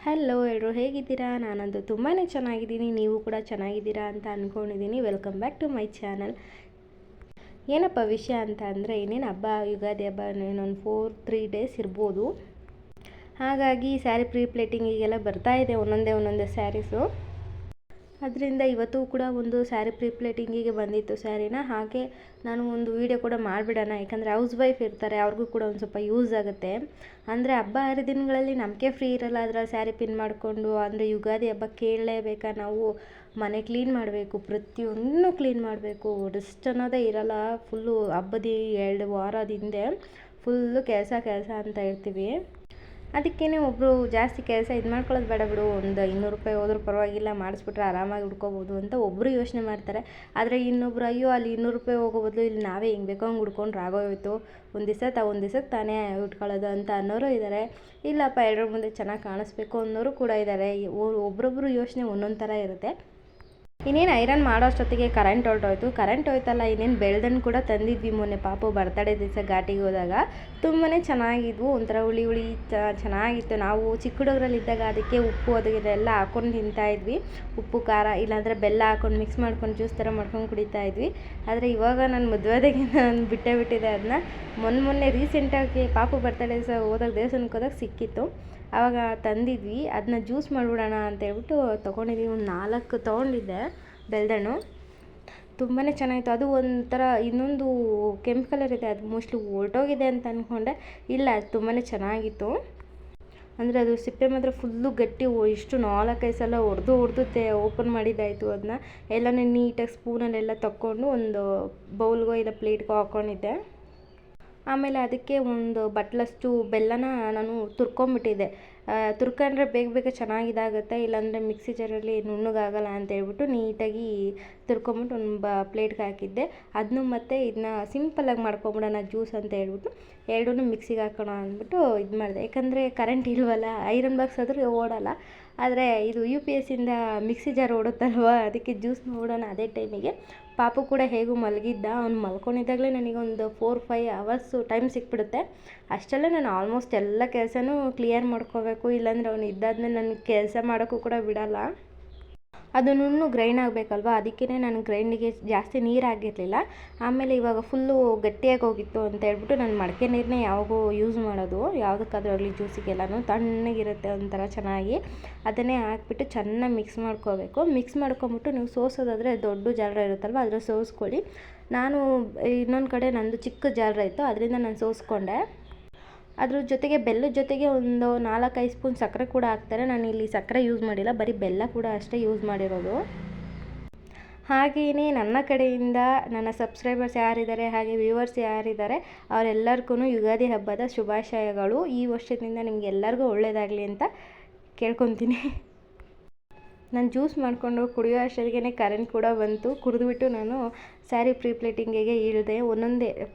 Hello ಎಲ್ಲರೂ ಹೇಗಿದ್ದೀರಾ? ನಾನಂತೂ ತುಂಬಾ ಚೆನ್ನಾಗಿದ್ದೀನಿ. ನೀವು ಕೂಡ ಚೆನ್ನಾಗಿದ್ದೀರಾ ಅಂತ ಅಂದ್ಕೊಂಡಿದ್ದೀನಿ. Welcome back to my channel. ಏನಪ್ಪ ವಿಷಯ ಅಂತ ಅಂದರೆ, ಇನ್ನೇನು ಹಬ್ಬ, ಯುಗಾದಿ ಹಬ್ಬ ಇನ್ನೊಂದು 3 ಡೇಸ್ ಇರ್ಬೋದು. ಹಾಗಾಗಿ ಸ್ಯಾರಿ ಪ್ರೀ ಪ್ಲೇಟಿಂಗಿಗೆಲ್ಲ ಬರ್ತಾ ಇದೆ ಒಂದೊಂದೇ ಸ್ಯಾರೀಸು. ಅದರಿಂದ ಇವತ್ತು ಕೂಡ ಒಂದು ಸ್ಯಾರಿ ಪ್ರೀ ಪ್ಲೇಟಿಂಗಿಗೆ ಬಂದಿತ್ತು ಸ್ಯಾರಿನ. ಹಾಗೆ ನಾನು ಒಂದು ವೀಡಿಯೋ ಕೂಡ ಮಾಡಿಬಿಡೋಣ, ಯಾಕಂದರೆ ಹೌಸ್ ವೈಫ್ ಇರ್ತಾರೆ, ಅವ್ರಿಗೂ ಕೂಡ ಒಂದು ಸ್ವಲ್ಪ ಯೂಸ್ ಆಗುತ್ತೆ. ಅಂದರೆ ಹಬ್ಬ ಹರಿದಿನಗಳಲ್ಲಿ ನಮಗೆ ಫ್ರೀ ಇರಲ್ಲ, ಅದರಲ್ಲಿ ಸ್ಯಾರಿ ಪಿನ್ ಮಾಡಿಕೊಂಡು. ಅಂದರೆ ಯುಗಾದಿ ಹಬ್ಬ ಕೇಳಲೇಬೇಕಾ ನಾವು? ಮನೆ ಕ್ಲೀನ್ ಮಾಡಬೇಕು, ಪ್ರತಿಯೊಂದನ್ನು ಕ್ಲೀನ್ ಮಾಡಬೇಕು, ರೆಸ್ಟ್ ಅನ್ನೋದೇ ಇರಲ್ಲ. ಫುಲ್ಲು ಹಬ್ಬದ 2 ವಾರದ ಹಿಂದೆ ಫುಲ್ಲು ಕೆಲಸ ಅಂತ ಇರ್ತೀವಿ. ಅದಕ್ಕೇ ಒಬ್ಬರು ಜಾಸ್ತಿ ಕೆಲಸ ಇದು ಮಾಡ್ಕೊಳ್ಳೋದು ಬೇಡ ಬಿಡು, ಒಂದು 200 ರೂಪಾಯಿ ಹೋದ್ರೂ ಪರವಾಗಿಲ್ಲ, ಮಾಡಿಸ್ಬಿಟ್ರೆ ಆರಾಮಾಗಿ ಉಡ್ಕೋಬೋದು ಅಂತ ಒಬ್ಬರು ಯೋಚನೆ ಮಾಡ್ತಾರೆ. ಆದರೆ ಇನ್ನೊಬ್ರು, ಅಯ್ಯೋ ಅಲ್ಲಿ 200 ರೂಪಾಯಿ ಹೋಗೋ ಬದಲು ಇಲ್ಲಿ ನಾವೇ ಹಿಂಗೆ ಬೇಕೋ ಹಂಗೆ ಉಡ್ಕೊಂಡ್ರೆ ಆಗೋಯ್ತು, ಒಂದು ದಿವಸಕ್ಕೆ ತಾನೇ ಉಟ್ಕೊಳ್ಳೋದು ಅಂತ ಅನ್ನೋರು ಇದ್ದಾರೆ. ಇಲ್ಲಪ್ಪ ಎಲ್ಲರ ಮುಂದೆ ಚೆನ್ನಾಗಿ ಕಾಣಿಸ್ಬೇಕು ಅನ್ನೋರು ಕೂಡ ಇದ್ದಾರೆ. ಒಬ್ರೊಬ್ರು ಯೋಚನೆ ಒಂದೊಂದು ಥರ ಇರುತ್ತೆ. ಇನ್ನೇನು ಐರನ್ ಮಾಡೋ ಅಷ್ಟೊತ್ತಿಗೆ ಕರೆಂಟ್ ಹೊರಟೋಯ್ತು. ಕರೆಂಟ್ ಹೋಯ್ತಲ್ಲ, ಇನ್ನೇನು ಬೆಳ್ದನ್ನು ಕೂಡ ತಂದಿದ್ವಿ ಮೊನ್ನೆ ಪಾಪು ಬರ್ತಡೇ ದಿವಸ ಘಾಟಿಗೆ ಹೋದಾಗ. ತುಂಬಾ ಚೆನ್ನಾಗಿದ್ವು, ಒಂಥರ ಹುಳಿ ಚೆನ್ನಾಗಿತ್ತು. ನಾವು ಚಿಕ್ಕ ಹುಡುಗರಲ್ಲಿದ್ದಾಗ ಅದಕ್ಕೆ ಉಪ್ಪು ಅದೆಲ್ಲ ಹಾಕ್ಕೊಂಡು ತಿಂತಾಯಿದ್ವಿ. ಉಪ್ಪು ಖಾರ ಇಲ್ಲಾಂದರೆ ಬೆಲ್ಲ ಹಾಕ್ಕೊಂಡು ಮಿಕ್ಸ್ ಮಾಡ್ಕೊಂಡು ಜ್ಯೂಸ್ ಥರ ಮಾಡ್ಕೊಂಡು ಕುಡಿತಾಯಿದ್ವಿ. ಆದರೆ ಇವಾಗ ನಾನು ಮದುವೆದಾಗೆ ನಾನು ಬಿಟ್ಟಿದ್ದೆ ಅದನ್ನ. ಮೊನ್ನೆ ರೀಸೆಂಟಾಗಿ ಪಾಪು ಬರ್ತಡೇ ದಿವಸ ದೇವಸ್ಥಾನಕ್ಕೆ ಹೋದಾಗ ಸಿಕ್ಕಿತ್ತು. ಆವಾಗ ತಂದಿದ್ವಿ, ಅದನ್ನ ಜ್ಯೂಸ್ ಮಾಡಿಬಿಡೋಣ ಅಂತೇಳ್ಬಿಟ್ಟು ತೊಗೊಂಡಿದ್ವಿ. ಒಂದು 4 ತೊಗೊಂಡಿದ್ದೆ ಬೆಲ್ದಣ್ಣು. ತುಂಬಾ ಚೆನ್ನಾಗಿತ್ತು. ಅದು ಒಂಥರ ಇನ್ನೊಂದು ಕೆಂಪು ಕಲರ್ ಇದೆ, ಅದು ಮೋಸ್ಟ್ಲಿ ಹೊರ್ಟೋಗಿದೆ ಅಂತ ಅಂದ್ಕೊಂಡೆ. ಇಲ್ಲ, ಅದು ತುಂಬಾ ಚೆನ್ನಾಗಿತ್ತು. ಅಂದರೆ ಅದು ಸಿಪ್ಪೆ ಮಾತ್ರ ಫುಲ್ಲು ಗಟ್ಟಿ, ಇಷ್ಟು 4-5 ಸಲ ಹೊಡೆದು ಓಪನ್ ಮಾಡಿದ್ದಾಯಿತು. ಅದನ್ನ ಎಲ್ಲನೂ ನೀಟಾಗಿ ಸ್ಪೂನಲ್ಲೆಲ್ಲ ತಕ್ಕೊಂಡು ಒಂದು ಬೌಲ್ಗೋ ಇಲ್ಲ ಪ್ಲೇಟ್ಗೋ ಹಾಕ್ಕೊಂಡಿದ್ದೆ. ಆಮೇಲೆ ಅದಕ್ಕೆ ಒಂದು ಬಟ್ಲಷ್ಟು ಬೆಲ್ಲನ ನಾನು ತುರ್ಕೊಂಬಿಟ್ಟಿದ್ದೆ. ತುರ್ಕೊಂಡ್ರೆ ಬೇಗ ಚೆನ್ನಾಗಿದಾಗುತ್ತೆ, ಇಲ್ಲಾಂದರೆ ಮಿಕ್ಸಿ ಜಾರಲ್ಲಿ ನುಣ್ಣಗಾಗಲ್ಲ ಅಂತೇಳ್ಬಿಟ್ಟು ನೀಟಾಗಿ ತುರ್ಕೊಂಬಿಟ್ಟು ಒಂದು ಪ್ಲೇಟ್ಗೆ ಹಾಕಿದ್ದೆ. ಅದನ್ನು ಮತ್ತು ಇದನ್ನ ಸಿಂಪಲ್ಲಾಗಿ ಮಾಡ್ಕೊಂಬಿಡೋಣ ಜ್ಯೂಸ್ ಅಂತ ಹೇಳ್ಬಿಟ್ಟು ಎರಡೂ ಮಿಕ್ಸಿಗೆ ಹಾಕೋಣ ಅಂದ್ಬಿಟ್ಟು ಇದು ಮಾಡಿದೆ. ಯಾಕಂದರೆ ಕರೆಂಟ್ ಇಲ್ವಲ್ಲ, ಐರನ್ ಬಾಕ್ಸ್ ಆದರೂ ಓಡಲ್ಲ. ಆದರೆ ಇದು UPS ಇಂದ ಮಿಕ್ಸಿ ಜಾರ್ ಓಡುತ್ತಲ್ವ, ಅದಕ್ಕೆ ಜ್ಯೂಸ್ ನೋಡೋಣ ಅದೇ ಟೈಮಿಗೆ. ಪಾಪು ಕೂಡ ಹೇಗೂ ಮಲಗಿದ್ದ. ಅವ್ನು ಮಲ್ಕೊಂಡಿದ್ದಾಗಲೇ ನನಗೊಂದು 4-5 ಅವರ್ಸು ಟೈಮ್ ಸಿಕ್ಬಿಡುತ್ತೆ. ಅಷ್ಟರಲ್ಲೇ ನಾನು ಆಲ್ಮೋಸ್ಟ್ ಎಲ್ಲ ಕೆಲಸನೂ ಕ್ಲಿಯರ್ ಮಾಡ್ಕೋಬೇಕು, ಇಲ್ಲಾಂದರೆ ಅವನು ಇದ್ದಾದ್ಮೇಲೆ ನನಗೆ ಕೆಲಸ ಮಾಡೋಕ್ಕೂ ಕೂಡ ಬಿಡಲ್ಲ. ಅದನ್ನು ಗ್ರೈಂಡ್ ಆಗಬೇಕಲ್ವ, ಅದಕ್ಕೇ ನಾನು ಗ್ರೈಂಡಿಗೆ ಜಾಸ್ತಿ ನೀರು ಆಗಿರಲಿಲ್ಲ. ಆಮೇಲೆ ಇವಾಗ ಫುಲ್ಲು ಗಟ್ಟಿಯಾಗಿ ಹೋಗಿತ್ತು ಅಂತ ಹೇಳ್ಬಿಟ್ಟು ನಾನು ಮಡಕೆ ನೀರನ್ನೇ ಯಾವಾಗೂ ಯೂಸ್ ಮಾಡೋದು, ಯಾವುದಕ್ಕಾದ್ರೂ ಆಗಲಿ ಜ್ಯೂಸಿಗೆಲ್ಲನೂ ತಣ್ಣಗಿರುತ್ತೆ ಒಂಥರ ಚೆನ್ನಾಗಿ. ಅದನ್ನೇ ಹಾಕ್ಬಿಟ್ಟು ಚೆನ್ನಾಗಿ ಮಿಕ್ಸ್ ಮಾಡ್ಕೋಬೇಕು. ಮಿಕ್ಸ್ ಮಾಡ್ಕೊಂಬಿಟ್ಟು ನೀವು ಸೋಸೋದಾದರೆ ದೊಡ್ಡ ಜಾರ ಇರುತ್ತಲ್ವ, ಅದರ ಸೋಸ್ಕೊಳ್ಳಿ. ನಾನು ಇನ್ನೊಂದು ಕಡೆ ನಂದು ಚಿಕ್ಕ ಜಾರ ಇತ್ತು, ಅದರಿಂದ ನಾನು ಸೋಸ್ಕೊಂಡೆ. ಅದ್ರ ಜೊತೆಗೆ ಬೆಲ್ಲದ ಜೊತೆಗೆ ಒಂದು 4-5 ಸ್ಪೂನ್ ಸಕ್ಕರೆ ಕೂಡ ಹಾಕ್ತಾರೆ. ನಾನು ಇಲ್ಲಿ ಸಕ್ಕರೆ ಯೂಸ್ ಮಾಡಿಲ್ಲ, ಬರೀ ಬೆಲ್ಲ ಕೂಡ ಅಷ್ಟೇ ಯೂಸ್ ಮಾಡಿರೋದು. ಹಾಗೆಯೇ ನನ್ನ ಕಡೆಯಿಂದ ನನ್ನ ಸಬ್ಸ್ಕ್ರೈಬರ್ಸ್ ಯಾರಿದ್ದಾರೆ, ಹಾಗೆ ವ್ಯೂವರ್ಸ್ ಯಾರಿದ್ದಾರೆ, ಅವರೆಲ್ಲರಿಗೂ ಯುಗಾದಿ ಹಬ್ಬದ ಶುಭಾಶಯಗಳು. ಈ ವರ್ಷದಿಂದ ನಿಮಗೆಲ್ಲರಿಗೂ ಒಳ್ಳೆಯದಾಗಲಿ ಅಂತ ಕೇಳ್ಕೊತೀನಿ. ನಾನು ಜ್ಯೂಸ್ ಮಾಡಿಕೊಂಡು ಕುಡಿಯೋ ಅಷ್ಟೊತ್ತಿಗೆ ಕರೆಂಟ್ ಕೂಡ ಬಂತು. ಕುಡಿದ್ಬಿಟ್ಟು ನಾನು ಸ್ಯಾರಿ ಪ್ರೀ ಪ್ಲೇಟಿಂಗಿಗೆ ಇಳಿದೆ. ಒಂದೊಂದೇ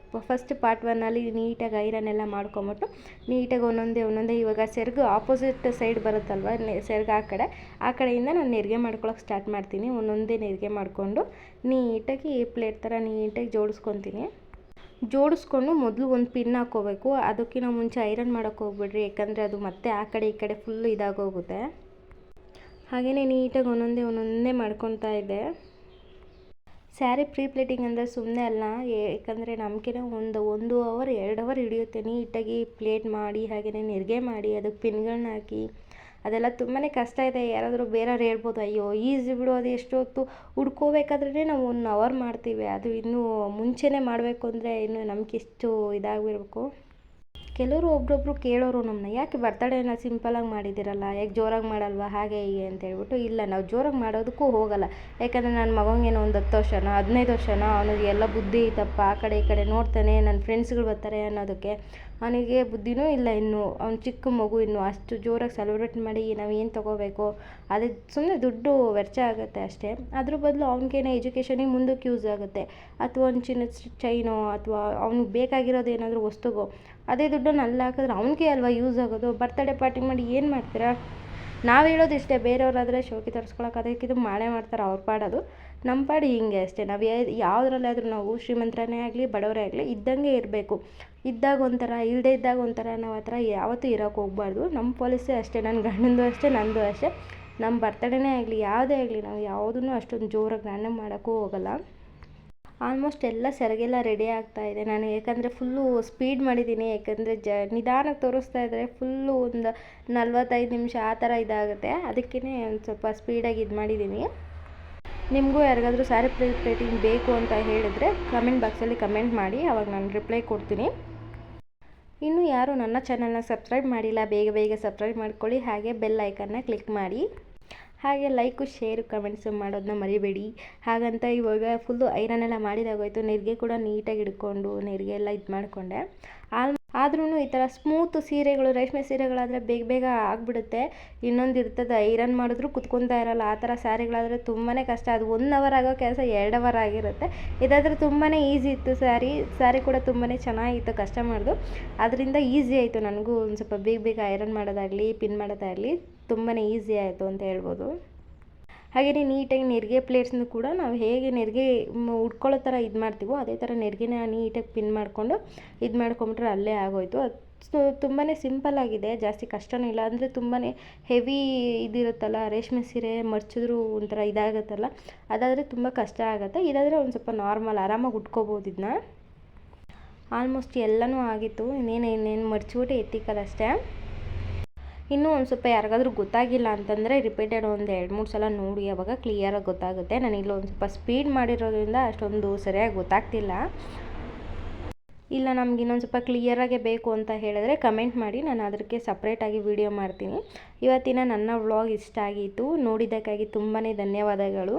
ಫಸ್ಟ್ ಪಾರ್ಟ್ 1ಅಲ್ಲಿ ನೀಟಾಗಿ ಐರನ್ ಎಲ್ಲ ಮಾಡ್ಕೊಂಬಿಟ್ಟು ನೀಟಾಗಿ ಒಂದೊಂದೇ ಇವಾಗ ಸೆರಗು ಆಪೋಸಿಟ್ ಸೈಡ್ ಬರುತ್ತಲ್ವ, ಸೆರಗು ಆ ಕಡೆಯಿಂದ ನಾನು ನೆರಿಗೆ ಮಾಡ್ಕೊಳಕ್ಕೆ ಸ್ಟಾರ್ಟ್ ಮಾಡ್ತೀನಿ. ಒಂದೊಂದೇ ನೆರಿಗೆ ಮಾಡಿಕೊಂಡು ನೀಟಾಗಿ ಪ್ಲೇಟ್ ಥರ ನೀಟಾಗಿ ಜೋಡಿಸ್ಕೊಂಡು ಮೊದಲು ಒಂದು ಪಿನ್ ಹಾಕ್ಕೋಬೇಕು. ಅದಕ್ಕಿಂತ ಮುಂಚೆ ಐರನ್ ಮಾಡೋಕ್ಕೆ ಹೋಗ್ಬಿಡ್ರಿ, ಯಾಕಂದರೆ ಅದು ಮತ್ತೆ ಆ ಕಡೆ ಈ ಕಡೆ ಫುಲ್ಲು ಇದಾಗೋಗುತ್ತೆ. ಹಾಗೆಯೇ ನೀಟಾಗಿ ಒಂದೊಂದೇ ಮಾಡ್ಕೊತಾ ಇದ್ದೆ. ಸ್ಯಾರಿ ಪ್ರೀ ಪ್ಲೇಟಿಂಗ್ ಅಂದರೆ ಸುಮ್ಮನೆ ಅಲ್ಲ, ಯಾಕಂದರೆ ನಮಗೇನೆ ಒಂದು 1 ಅವರ್ 2 ಅವರ್ ಹಿಡಿಯುತ್ತೆ ನೀಟಾಗಿ ಪ್ಲೇಟ್ ಮಾಡಿ, ಹಾಗೆಯೇ ನೆರಿಗೆ ಮಾಡಿ, ಅದಕ್ಕೆ ಪಿನ್ಗಳನ್ನ ಹಾಕಿ. ಅದೆಲ್ಲ ತುಂಬಾ ಕಷ್ಟ ಇದೆ. ಯಾರಾದರೂ ಬೇರೆಯವ್ರು ಹೇಳ್ಬೋದು, ಅಯ್ಯೋ ಈಸಿ ಬಿಡು, ಅದು ಎಷ್ಟೊತ್ತು ಉಡ್ಕೋಬೇಕಾದ್ರೇ ನಾವು 1 ಅವರ್ ಮಾಡ್ತೀವಿ, ಅದು ಇನ್ನೂ ಮುಂಚೆನೇ ಮಾಡಬೇಕು ಅಂದರೆ ಇನ್ನು ನಮ್ಗೆ ಎಷ್ಟು ಇದಾಗಿರಬೇಕು. ಕೆಲವರು ಒಬ್ಬೊಬ್ರು ಕೇಳೋರು ನಮ್ಮನ್ನ, ಯಾಕೆ ಬರ್ತಡೇನ ಸಿಂಪಲಾಗಿ ಮಾಡಿದ್ದೀರಲ್ಲ, ಯಾಕೆ ಜೋರಾಗಿ ಮಾಡಲ್ವಾ, ಹಾಗೆ ಹೀಗೆ ಅಂತ ಹೇಳ್ಬಿಟ್ಟು. ಇಲ್ಲ, ನಾವು ಜೋರಾಗಿ ಮಾಡೋದಕ್ಕೂ ಹೋಗಲ್ಲ. ಯಾಕಂದರೆ ನನ್ನ ಮಗನಿಗೇನೋ ಒಂದು 10 ವರ್ಷನೋ 15 ವರ್ಷನೋ, ಅವನಿಗೆ ಎಲ್ಲ ಬುದ್ಧಿ ಐತಪ್ಪ, ಆ ಕಡೆ ಈ ಕಡೆ ನೋಡ್ತಾನೆ, ನನ್ನ ಫ್ರೆಂಡ್ಸ್ಗಳು ಬರ್ತಾರೆ ಅನ್ನೋದಕ್ಕೆ. ಅವನಿಗೆ ಬುದ್ಧಿನೂ ಇಲ್ಲ ಇನ್ನೂ, ಅವ್ನು ಚಿಕ್ಕ ಮಗು ಇನ್ನೂ. ಅಷ್ಟು ಜೋರಾಗಿ ಸೆಲೆಬ್ರೇಟ್ ಮಾಡಿ ನಾವು ಏನು ತೊಗೋಬೇಕು, ಅದು ಸುಮ್ಮನೆ ದುಡ್ಡು ವ್ಯರ್ಥ ಆಗುತ್ತೆ ಅಷ್ಟೇ. ಅದ್ರ ಬದಲು ಅವ್ನಿಗೇನೋ ಎಜುಕೇಷನಿಗೆ ಮುಂದಕ್ಕೆ ಯೂಸ್ ಆಗುತ್ತೆ, ಅಥವಾ ಒಂದು ಚಿನ್ನದ ಚೈನೋ ಅಥವಾ ಅವ್ನಿಗೆ ಬೇಕಾಗಿರೋದು ಏನಾದರೂ ವಸ್ತುಗೋ, ಅದೇ ದುಡ್ಡನ್ನು ಅಲ್ಲಿ ಹಾಕಿದ್ರೆ ಅವ್ನಿಗೆ ಅಲ್ವಾ ಯೂಸ್ ಆಗೋದು. ಬರ್ತಡೇ ಪಾರ್ಟಿ ಮಾಡಿ ಏನು ಮಾಡ್ತೀರಾ? ನಾವು ಹೇಳೋದು ಇಷ್ಟೇ, ಬೇರೆಯವರಾದರೆ ಶೋಕಿ ತರಿಸ್ಕೊಳಕ್ಕೆ ಅದಕ್ಕಿದು ಮಾಡೇ ಮಾಡ್ತಾರೆ ಅವ್ರ ಪಾಡೋದು. ನಮ್ಮ ಪಾಡು ಹಿಂಗೆ ಅಷ್ಟೇ. ನಾವು ಯಾವುದ್ರಲ್ಲಾದ್ರೂ ನಾವು ಶ್ರೀಮಂತರೇ ಆಗಲಿ ಬಡವರೇ ಆಗಲಿ ಇದ್ದಂಗೆ ಇರಬೇಕು. ಇದ್ದಾಗ ಒಂಥರ, ಇಲ್ಲದೇ ಇದ್ದಾಗ ಒಂಥರ, ನಾವು ಆ ಥರ ಯಾವತ್ತೂ ಇರೋಕ್ಕೆ ಹೋಗ್ಬಾರ್ದು. ನಮ್ಮ ಪಾಲಿಸಿ ಅಷ್ಟೇ. ನನ್ನ ಗಂಡಂದು ಅಷ್ಟೇ, ನನ್ನದು ಅಷ್ಟೇ. ನಮ್ಮ ಬರ್ತಡೇನೇ ಆಗಲಿ ಯಾವುದೇ ಆಗಲಿ ನಾವು ಯಾವುದನ್ನು ಅಷ್ಟೊಂದು ಜೋರಾಗಿ ಗ್ರ್ಯಾಂಡಾಗಿ ಮಾಡೋಕ್ಕೂ ಹೋಗಲ್ಲ. ಆಲ್ಮೋಸ್ಟ್ ಎಲ್ಲ ಸೆರಗೆಲ್ಲ ರೆಡಿ ಆಗ್ತಾಯಿದೆ ನಾನು, ಯಾಕಂದರೆ ಫುಲ್ಲು ಸ್ಪೀಡ್ ಮಾಡಿದ್ದೀನಿ. ಯಾಕಂದರೆ ನಿಧಾನಕ್ಕೆ ತೋರಿಸ್ತಾ ಇದ್ದರೆ ಫುಲ್ಲು ಒಂದು 45 ನಿಮಿಷ ಆ ಥರ ಇದಾಗುತ್ತೆ. ಅದಕ್ಕೇ ಒಂದು ಸ್ವಲ್ಪ ಸ್ಪೀಡಾಗಿ ಇದು ಮಾಡಿದ್ದೀನಿ. ನಿಮಗೂ ಯಾರಿಗಾದರೂ ಸ್ಯಾರಿ ಪ್ಲೇಟಿಂಗ್ ಬೇಕು ಅಂತ ಹೇಳಿದರೆ ಕಮೆಂಟ್ ಬಾಕ್ಸಲ್ಲಿ ಕಮೆಂಟ್ ಮಾಡಿ, ಅವಾಗ ನಾನು ರಿಪ್ಲೈ ಕೊಡ್ತೀನಿ. ಇನ್ನೂ ಯಾರು ನನ್ನ ಚಾನಲ್ನ ಸಬ್ಸ್ಕ್ರೈಬ್ ಮಾಡಿಲ್ಲ, ಬೇಗ ಬೇಗ ಸಬ್ಸ್ಕ್ರೈಬ್ ಮಾಡ್ಕೊಳ್ಳಿ. ಹಾಗೆ ಬೆಲ್ ಐಕನ್ನ ಕ್ಲಿಕ್ ಮಾಡಿ. ಹಾಗೆ ಲೈಕು ಶೇರು ಕಮೆಂಟ್ಸು ಮಾಡೋದನ್ನ ಮರಿಬೇಡಿ. ಹಾಗಂತ ಇವಾಗ ಫುಲ್ಲು ಐರನ್ನೆಲ್ಲ ಮಾಡಿದಾಗೋಯ್ತು. ನೆರಿಗೆ ಕೂಡ ನೀಟಾಗಿ ಹಿಡ್ಕೊಂಡು ನೆರಿಗೆ ಎಲ್ಲ ಇದು ಮಾಡಿಕೊಂಡೆ. ಆದ್ರೂ ಈ ಥರ ಸ್ಮೂತ್ ಸೀರೆಗಳು, ರೇಷ್ಮೆ ಸೀರೆಗಳಾದರೆ ಬೇಗ ಬೇಗ ಆಗಿಬಿಡುತ್ತೆ. ಇನ್ನೊಂದು ಇರ್ತದೆ, ಐರನ್ ಮಾಡಿದ್ರೂ ಕುತ್ಕೊತಾ ಇರೋಲ್ಲ. ಆ ಥರ ಸ್ಯಾರಿಗಳಾದರೆ ತುಂಬಾ ಕಷ್ಟ. ಅದು 1 ಅವರ್ ಆಗೋ ಕೆಲಸ 2 ಅವರ್ ಆಗಿರುತ್ತೆ. ಇದಾದರೆ ತುಂಬಾ ಈಸಿ ಇತ್ತು. ಸ್ಯಾರಿ ಕೂಡ ತುಂಬಾ ಚೆನ್ನಾಗಿತ್ತು ಕಸ್ಟಮರ್ದು. ಅದರಿಂದ ಈಸಿ ಆಯಿತು ನನಗೂ. ಒಂದು ಸ್ವಲ್ಪ ಬೇಗ ಬೇಗ ಐರನ್ ಮಾಡೋದಾಗಲಿ ಪಿನ್ ಮಾಡೋದಾಗಲಿ ತುಂಬಾ ಈಸಿ ಆಯಿತು ಅಂತ ಹೇಳ್ಬೋದು. ಹಾಗೆಯೇ ನೀಟಾಗಿ ನೆರಿಗೆ ಪ್ಲೇಟ್ಸ್ನು ಕೂಡ ನಾವು ಹೇಗೆ ನೆರಿಗೆ ಉಟ್ಕೊಳ್ಳೋ ಥರ ಇದು ಮಾಡ್ತೀವೋ ಅದೇ ಥರ ನೆರಿಗೆನ ನೀಟಾಗಿ ಪಿನ್ ಮಾಡಿಕೊಂಡು ಇದು ಮಾಡ್ಕೊಂಬಿಟ್ರೆ ಅಲ್ಲೇ ಆಗೋಯ್ತು. ಅದು ತುಂಬಾ ಸಿಂಪಲ್ಲಾಗಿದೆ, ಜಾಸ್ತಿ ಕಷ್ಟನೂ ಇಲ್ಲ. ಅಂದರೆ ತುಂಬಾ ಹೆವಿ ಇದಿರುತ್ತಲ್ಲ, ರೇಷ್ಮೆ ಸೀರೆ ಮರ್ಚಿದ್ರೂ ಒಂಥರ ಇದಾಗುತ್ತಲ್ಲ, ಅದಾದರೆ ತುಂಬ ಕಷ್ಟ ಆಗುತ್ತೆ. ಇದಾದರೆ ಒಂದು ಸ್ವಲ್ಪ ನಾರ್ಮಲ್ ಆರಾಮಾಗಿ ಉಟ್ಕೋಬೋದು. ಇದನ್ನ ಆಲ್ಮೋಸ್ಟ್ ಎಲ್ಲನೂ ಆಗಿತ್ತು. ಇನ್ನೇನು ಮರ್ಚಿಬಿಟ್ಟು ಎತ್ತಿಕ್ಕದಷ್ಟೇ. ಇನ್ನೂ ಒಂದು ಸ್ವಲ್ಪ ಯಾರಿಗಾದ್ರೂ ಗೊತ್ತಾಗಿಲ್ಲ ಅಂತಂದರೆ ರಿಪೀಟೆಡ್ ಒಂದು 2-3 ಸಲ ನೋಡಿ, ಆವಾಗ ಕ್ಲಿಯರಾಗಿ ಗೊತ್ತಾಗುತ್ತೆ. ನಾನು ಒಂದು ಸ್ವಲ್ಪ ಸ್ಪೀಡ್ ಮಾಡಿರೋದ್ರಿಂದ ಅಷ್ಟೊಂದು ಸರಿಯಾಗಿ ಗೊತ್ತಾಗ್ತಿಲ್ಲ. ಇಲ್ಲ ನಮ್ಗೆ ಇನ್ನೊಂದು ಸ್ವಲ್ಪ ಕ್ಲಿಯರಾಗೆ ಬೇಕು ಅಂತ ಹೇಳಿದ್ರೆ ಕಮೆಂಟ್ ಮಾಡಿ, ನಾನು ಅದಕ್ಕೆ ಸಪ್ರೇಟಾಗಿ ವಿಡಿಯೋ ಮಾಡ್ತೀನಿ. ಇವತ್ತಿನ ನನ್ನ ವ್ಲಾಗ್ ಇಷ್ಟ ಆಗಿತ್ತು. ನೋಡಿದ್ದಕ್ಕಾಗಿ ತುಂಬಾ ಧನ್ಯವಾದಗಳು.